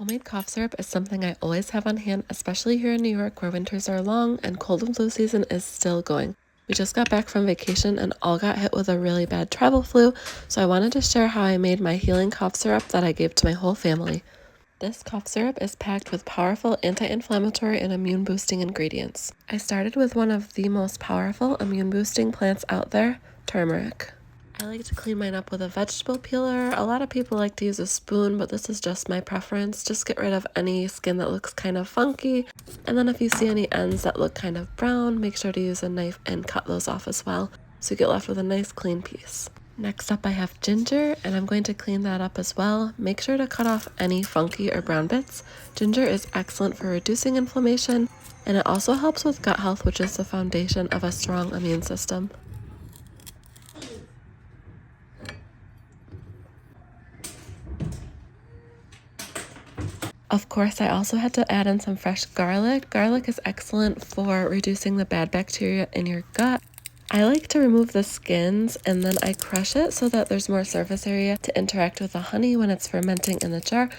Homemade cough syrup is something I always have on hand, especially here in New York where winters are long and cold and flu season is still going. We just got back from vacation and all got hit with a really bad travel flu, so I wanted to share how I made my healing cough syrup that I gave to my whole family. This cough syrup is packed with powerful anti-inflammatory and immune-boosting ingredients. I started with one of the most powerful immune-boosting plants out there, turmeric. I like to clean mine up with a vegetable peeler. A lot of people like to use a spoon, but this is just my preference. Just get rid of any skin that looks kind of funky. And then if you see any ends that look kind of brown, make sure to use a knife and cut those off as well, so you get left with a nice clean piece. Next up I have ginger, and I'm going to clean that up as well. Make sure to cut off any funky or brown bits. Ginger is excellent for reducing inflammation, and it also helps with gut health, which is the foundation of a strong immune system. Of course, I also had to add in some fresh garlic. Garlic is excellent for reducing the bad bacteria in your gut. I like to remove the skins and then I crush it so that there's more surface area to interact with the honey when it's fermenting in the jar.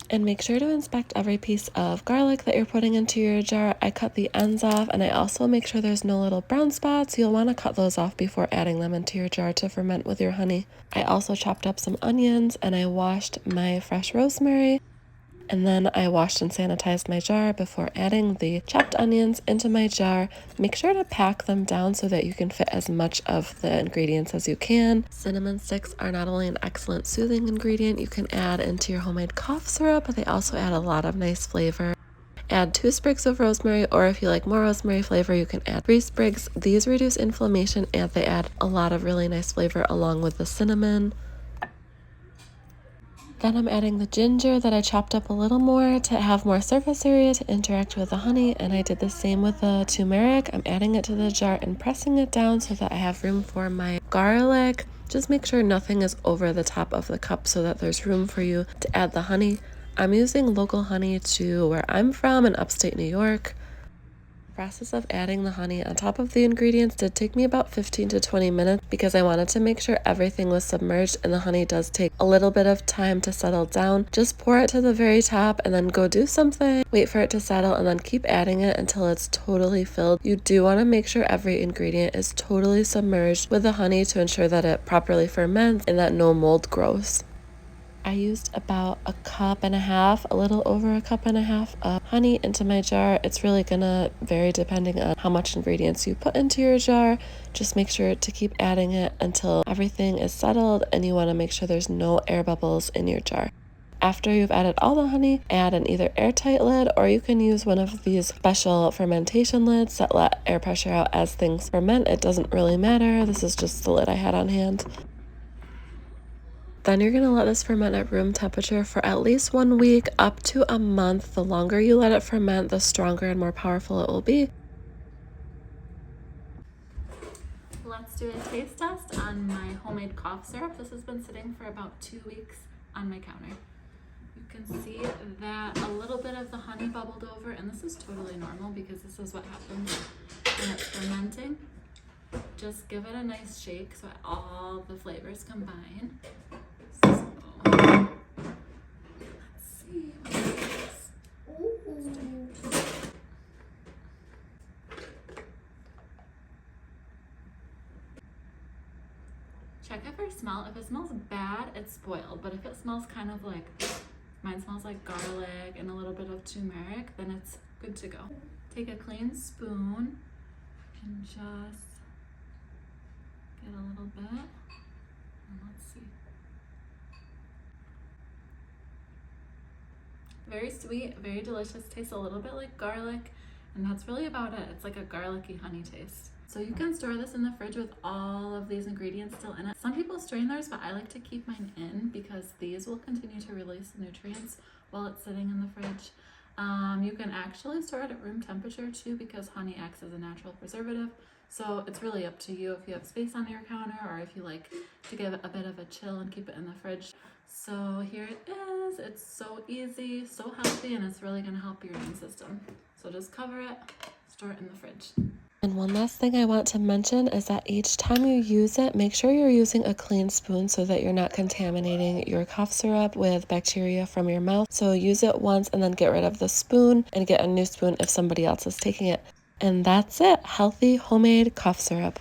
And make sure to inspect every piece of garlic that you're putting into your jar. I cut the ends off, and I also make sure there's no little brown spots. You'll want to cut those off before adding them into your jar to ferment with your honey. I also chopped up some onions, and I washed my fresh rosemary. And then I washed and sanitized my jar before adding the chopped onions into my jar. Make sure to pack them down so that you can fit as much of the ingredients as you can. Cinnamon sticks are not only an excellent soothing ingredient you can add into your homemade cough syrup, but they also add a lot of nice flavor. Add 2 sprigs of rosemary, or if you like more rosemary flavor, you can add 3 sprigs. These reduce inflammation and they add a lot of really nice flavor along with the cinnamon. Then I'm adding the ginger that I chopped up a little more to have more surface area to interact with the honey, and I did the same with the turmeric. I'm adding it to the jar and pressing it down so that I have room for my garlic. Just make sure nothing is over the top of the cup so that there's room for you to add the honey. I'm using local honey to where I'm from in upstate New York. The process of adding the honey on top of the ingredients did take me about 15 to 20 minutes because I wanted to make sure everything was submerged, and the honey does take a little bit of time to settle down. Just pour it to the very top and then go do something, wait for it to settle, and then keep adding it until it's totally filled. You do want to make sure every ingredient is totally submerged with the honey to ensure that it properly ferments and that no mold grows. I used about a cup and a half, a little over a cup and a half of honey into my jar. It's really gonna vary depending on how much ingredients you put into your jar. Just make sure to keep adding it until everything is settled, and you wanna make sure there's no air bubbles in your jar. After you've added all the honey, add an either airtight lid, or you can use one of these special fermentation lids that let air pressure out as things ferment. It doesn't really matter. This is just the lid I had on hand. Then you're gonna let this ferment at room temperature for at least 1 week, up to a month. The longer you let it ferment, the stronger and more powerful it will be. Let's do a taste test on my homemade cough syrup. This has been sitting for about 2 weeks on my counter. You can see that a little bit of the honey bubbled over, and this is totally normal because this is what happens when it's fermenting. Just give it a nice shake so all the flavors combine. So, let's see what this is. Check it for smell. If it smells bad, it's spoiled. But if it smells kind of like, mine smells like garlic and a little bit of turmeric, then it's good to go. Take a clean spoon and just get a little bit. And let's see. Very sweet, very delicious. Tastes a little bit like garlic, and that's really about it. It's like a garlicky honey taste. So you can store this in the fridge with all of these ingredients still in it. Some people strain theirs, but I like to keep mine in because these will continue to release nutrients while it's sitting in the fridge. You can actually store it at room temperature too because honey acts as a natural preservative. So it's really up to you if you have space on your counter or if you like to give it a bit of a chill and keep it in the fridge. So here it is. It's so easy, so healthy, and it's really going to help your immune system. So just cover it, store it in the fridge. And one last thing I want to mention is that each time you use it, make sure you're using a clean spoon so that you're not contaminating your cough syrup with bacteria from your mouth. So use it once and then get rid of the spoon and get a new spoon if somebody else is taking it. And that's it, healthy homemade cough syrup.